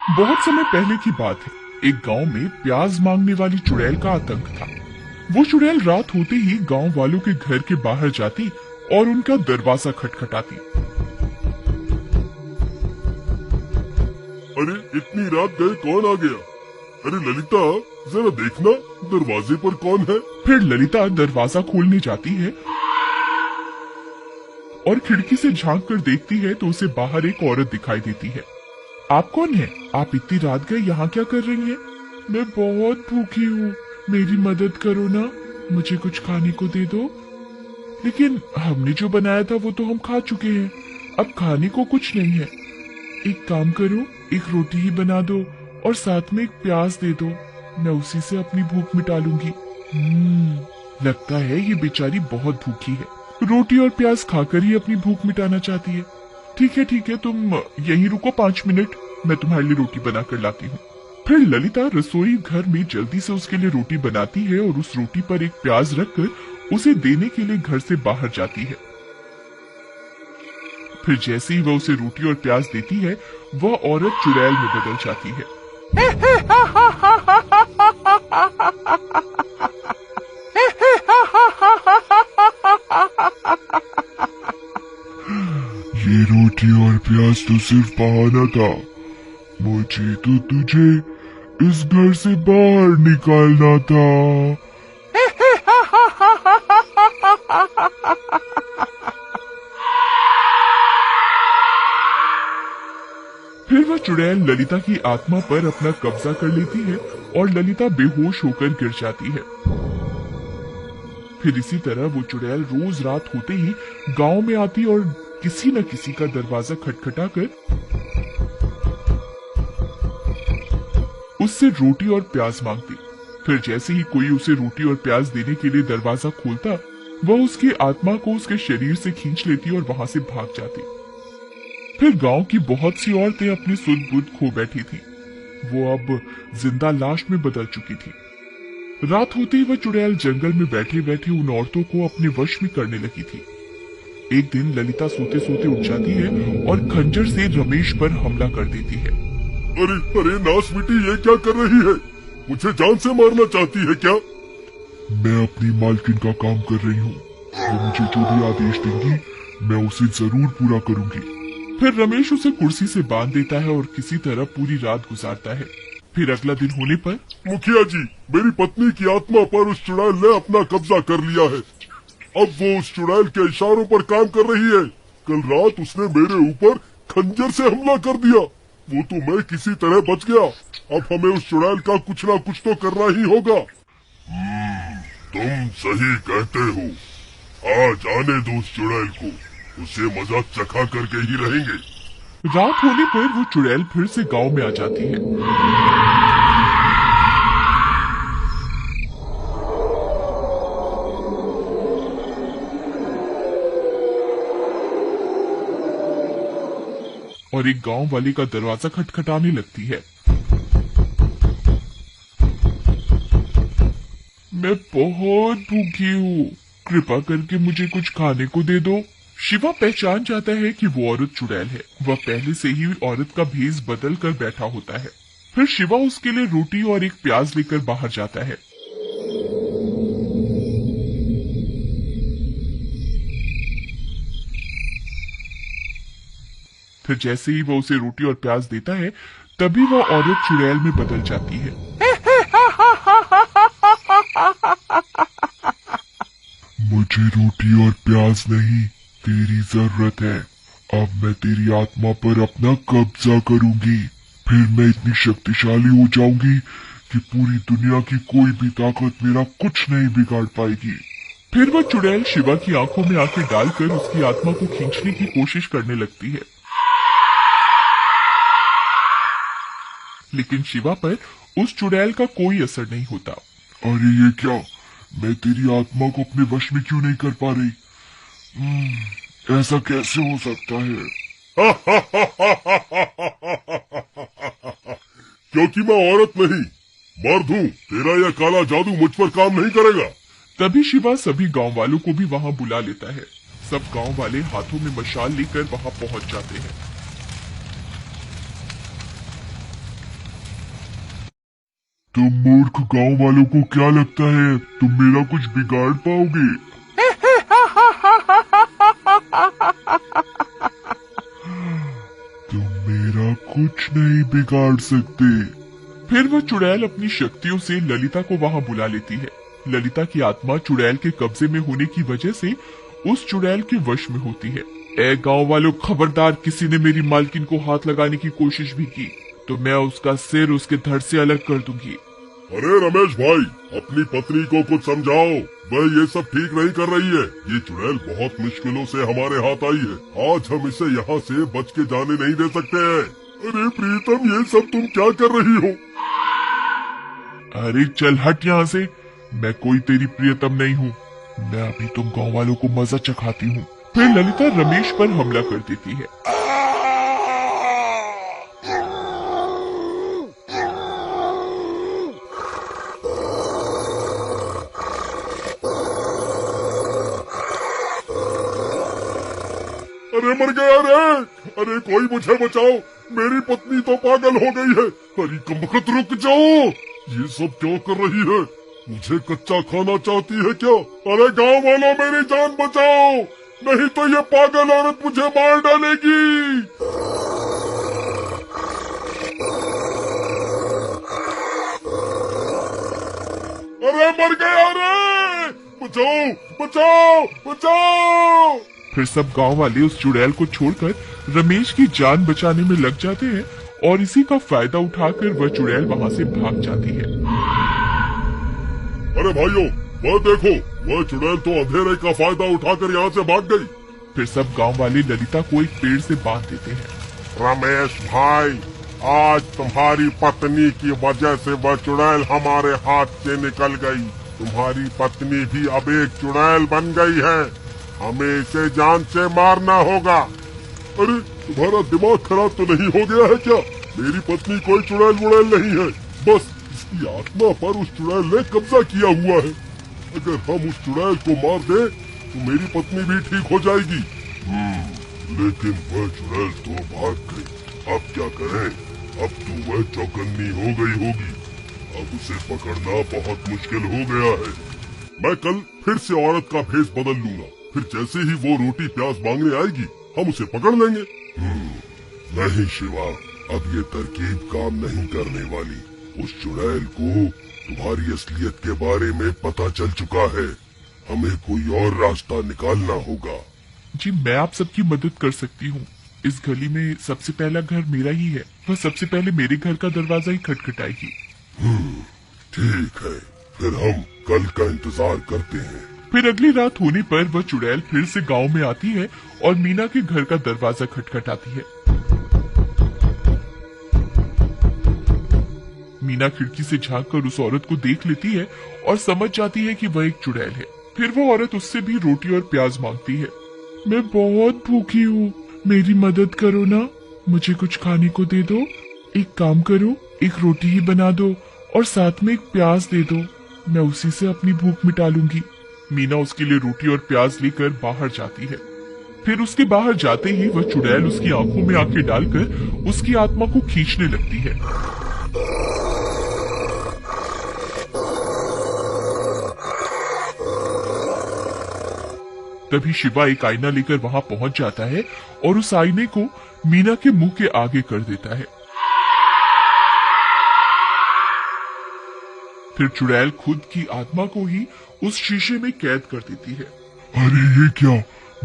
बहुत समय पहले की बात है। एक गांव में प्याज मांगने वाली चुड़ैल का आतंक था। वो चुड़ैल रात होते ही गांव वालों के घर के बाहर जाती और उनका दरवाजा खटखटाती। अरे इतनी रात गए कौन आ गया? अरे ललिता, जरा देखना दरवाजे पर कौन है। फिर ललिता दरवाजा खोलने जाती है और खिड़की से झांक कर देखती है तो उसे बाहर एक औरत दिखाई देती है। आप कौन है? आप इतनी रात गए यहाँ क्या कर रही हैं? मैं बहुत भूखी हूँ, मेरी मदद करो ना, मुझे कुछ खाने को दे दो। लेकिन हमने जो बनाया था वो तो हम खा चुके हैं, अब खाने को कुछ नहीं है। एक काम करो, एक रोटी ही बना दो और साथ में एक प्याज दे दो, मैं उसी से अपनी भूख मिटा लूंगी। लगता है ये बेचारी बहुत भूखी है, रोटी और प्याज खाकर ही अपनी भूख मिटाना चाहती है। ठीक है, तुम यहीं रुको 5 मिनट, मैं तुम्हारे लिए रोटी बनाकर लाती हूँ। फिर ललिता रसोई घर में जल्दी से उसके लिए रोटी बनाती है और उस रोटी पर एक प्याज रखकर उसे देने के लिए घर से बाहर जाती है। फिर जैसे ही वह उसे रोटी और प्याज देती है, वह औरत चुड़ैल में बदल जाती है। ये रोटी और प्याज तो सिर्फ बहाना था, मुझे तो तुझे इस घर से बाहर निकालना था। फिर वह चुड़ैल ललिता की आत्मा पर अपना कब्जा कर लेती है और ललिता बेहोश होकर गिर जाती है। फिर इसी तरह वो चुड़ैल रोज रात होते ही गांव में आती और किसी न किसी का दरवाजा खटखटाकर उससे रोटी और प्याज मांगती। फिर जैसे ही कोई उसे रोटी और प्याज देने के लिए दरवाजा खोलता, वह उसकी आत्मा को उसके शरीर से खींच लेती और वहां से भाग जाती। फिर गांव की बहुत सी औरतें अपनी सुध बुध खो बैठी थी, वो अब जिंदा लाश में बदल चुकी थी। रात होते ही वह चुड़ैल जंगल में बैठे बैठे उन औरतों को अपने वश में करने लगी थी। एक दिन ललिता सोते सोते उठ जाती है और खंजर से रमेश पर हमला कर देती है। अरे अरे नाश मिटी, ये क्या कर रही है? मुझे जान से मारना चाहती है क्या? मैं अपनी मालकिन का काम कर रही हूँ, वो मुझे जो भी आदेश देंगी मैं उसे जरूर पूरा करूंगी। फिर रमेश उसे कुर्सी से बांध देता है और किसी तरह पूरी रात गुजारता है। फिर अगला दिन होने पर, मुखिया जी, मेरी पत्नी की आत्मा पर उस चुड़ैल ने अपना कब्जा कर लिया है। अब वो उस चुड़ैल के इशारों पर काम कर रही है। कल रात उसने मेरे ऊपर खंजर से हमला कर दिया, वो तो मैं किसी तरह बच गया। अब हमें उस चुड़ैल का कुछ ना कुछ तो करना ही होगा। तुम सही कहते हो, आज आने दो उस चुड़ैल को, उसे मजा चखा करके ही रहेंगे। रात होने पर वो चुड़ैल फिर से गांव में आ जाती है। और एक गांव वाले का दरवाजा खटखटाने लगती है। मैं बहुत भूखी हूँ, कृपा करके मुझे कुछ खाने को दे दो। शिवा पहचान जाता है कि वो औरत चुड़ैल है। वह पहले से ही औरत का भेष बदल कर बैठा होता है। फिर शिवा उसके लिए रोटी और एक प्याज लेकर बाहर जाता है। फिर जैसे ही वह उसे रोटी और प्याज देता है, तभी वह औरत चुड़ैल में बदल जाती है। मुझे रोटी और प्याज नहीं, तेरी जरूरत है। अब मैं तेरी आत्मा पर अपना कब्जा करूंगी, फिर मैं इतनी शक्तिशाली हो जाऊंगी कि पूरी दुनिया की कोई भी ताकत मेरा कुछ नहीं बिगाड़ पाएगी। फिर वह चुड़ैल शिवा की आंखों में आंखें डालकर उसकी आत्मा को खींचने की कोशिश करने लगती है, लेकिन शिवा पर उस चुड़ैल का कोई असर नहीं होता। अरे ये क्या, मैं तेरी आत्मा को अपने वश में क्यों नहीं कर पा रही? ऐसा कैसे हो सकता है? क्योंकि मैं औरत नहीं, मर्द हूँ। तेरा यह काला जादू मुझ पर काम नहीं करेगा। तभी शिवा सभी गांव वालों को भी वहां बुला लेता है। सब गांव वाले हाथों में मशाल लेकर वहां पहुंच जाते हैं। तुम मूर्ख गांव वालों को क्या लगता है तुम मेरा कुछ बिगाड़ पाओगे? तुम मेरा कुछ नहीं बिगाड़ सकते। फिर वह चुड़ैल अपनी शक्तियों से ललिता को वहां बुला लेती है। ललिता की आत्मा चुड़ैल के कब्जे में होने की वजह से उस चुड़ैल के वश में होती है। ए गांव वालों, खबरदार, किसी ने मेरी मालकिन को हाथ लगाने की कोशिश भी की तो मैं उसका सिर उसके धड़ से अलग कर दूंगी। अरे रमेश भाई, अपनी पत्नी को कुछ समझाओ, वह ये सब ठीक नहीं कर रही है। ये चुड़ैल बहुत मुश्किलों से हमारे हाथ आई है, आज हम इसे यहाँ से बच के जाने नहीं दे सकते हैं। अरे प्रीतम, ये सब तुम क्या कर रही हो? अरे चल हट यहाँ से, मैं कोई तेरी प्रियतम नहीं हूँ। मैं अभी तुम गांव वालों को मजा चखाती हूँ। फिर ललिता रमेश पर हमला कर देती है। अरे मर गया रे! अरे कोई मुझे बचाओ, मेरी पत्नी तो पागल हो गई है। अरे कमबख्त, रुक जाओ! ये सब क्यों कर रही है? मुझे कच्चा खाना चाहती है क्या? अरे गांव वालों, मेरी जान बचाओ, नहीं तो ये पागल औरत मुझे मार डालेगी। अरे मर गया रे! बचाओ बचाओ बचाओ! फिर सब गांव वाले उस चुड़ैल को छोड़कर रमेश की जान बचाने में लग जाते हैं और इसी का फायदा उठाकर वह चुड़ैल वहां से भाग जाती है। अरे भाइयों, वह देखो, वह चुड़ैल तो अंधेरे का फायदा उठाकर यहाँ से भाग गई। फिर सब गांव वाले ललिता को एक पेड़ से बांध देते हैं। रमेश भाई, आज तुम्हारी पत्नी की वजह से वह चुड़ैल हमारे हाथ से निकल गई। तुम्हारी पत्नी भी अब एक चुड़ैल बन गई है, हमें इसे जान से मारना होगा। अरे तुम्हारा दिमाग खराब तो नहीं हो गया है क्या? मेरी पत्नी कोई चुड़ैल वुड़ैल नहीं है, बस इसकी आत्मा पर उस चुड़ैल ने कब्जा किया हुआ है। अगर हम उस चुड़ैल को मार दे तो मेरी पत्नी भी ठीक हो जाएगी। लेकिन वह चुड़ैल तो भाग गई, अब क्या करें? अब तो वह चौकन्नी हो गई होगी, अब उसे पकड़ना बहुत मुश्किल हो गया है। मैं कल फिर से औरत का भेष बदल लूंगा, फिर जैसे ही वो रोटी प्याज मांगने आएगी हम उसे पकड़ लेंगे। नहीं शिवा, अब ये तरकीब काम नहीं करने वाली। उस चुड़ैल को तुम्हारी असलियत के बारे में पता चल चुका है, हमें कोई और रास्ता निकालना होगा। जी, मैं आप सबकी मदद कर सकती हूँ। इस गली में सबसे पहला घर मेरा ही है, वह सबसे पहले मेरे घर का दरवाजा ही खटखटाएगी। ठीक है, फिर हम कल का इंतजार करते हैं। फिर अगली रात होने पर वह चुड़ैल फिर से गांव में आती है और मीना के घर का दरवाजा खटखटाती है। मीना खिड़की से झांककर उस औरत को देख लेती है और समझ जाती है कि वह एक चुड़ैल है। फिर वो औरत उससे भी रोटी और प्याज मांगती है। मैं बहुत भूखी हूँ, मेरी मदद करो ना, मुझे कुछ खाने को दे दो। एक काम करो, एक रोटी ही बना दो और साथ में एक प्याज दे दो, मैं उसी से अपनी भूख मिटा लूंगी। मीना उसके लिए रोटी और प्याज लेकर बाहर जाती है। फिर उसके बाहर जाते ही वह चुड़ैल उसकी आंखों में आंखें डालकर उसकी आत्मा को खींचने लगती है। तभी शिवा एक आईना लेकर वहां पहुंच जाता है और उस आईने को मीना के मुंह के आगे कर देता है। फिर चुड़ैल खुद की आत्मा को ही उस शीशे में कैद कर देती है। अरे ये क्या,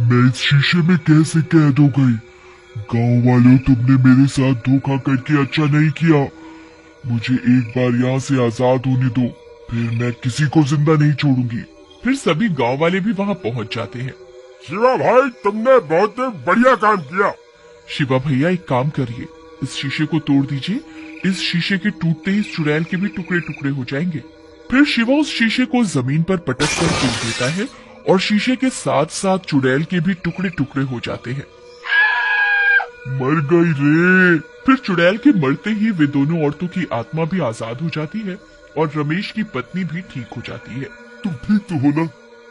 मैं इस शीशे में कैसे कैद हो गई? गांव वालों, तुमने मेरे साथ धोखा करके अच्छा नहीं किया। मुझे एक बार यहाँ से आजाद होने दो, फिर मैं किसी को जिंदा नहीं छोड़ूंगी। फिर सभी गांव वाले भी वहां पहुंच जाते हैं। शिवा भाई, तुमने बहुत बढ़िया काम किया। शिवा भैया, एक काम करिए, इस शीशे को तोड़ दीजिए। इस शीशे के टूटते ही इस चुड़ैल के भी टुकड़े टुकड़े हो जाएंगे। फिर शिवा उस शीशे को जमीन पर पटक कर तोड़ देता है और शीशे के साथ साथ चुड़ैल के भी टुकड़े टुकड़े हो जाते हैं। मर गई रे! फिर चुड़ैल के मरते ही वे दोनों औरतों की आत्मा भी आजाद हो जाती है और रमेश की पत्नी भी ठीक हो जाती है। तुम ठीक तो हो ना?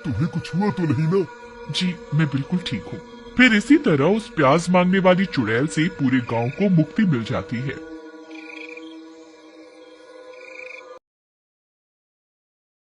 तुम्हें कुछ हुआ तो नहीं ना? जी, मैं बिल्कुल ठीक हूँ। फिर इसी तरह उस प्याज मांगने वाली चुड़ैल से पूरे गांव को मुक्ति मिल जाती है।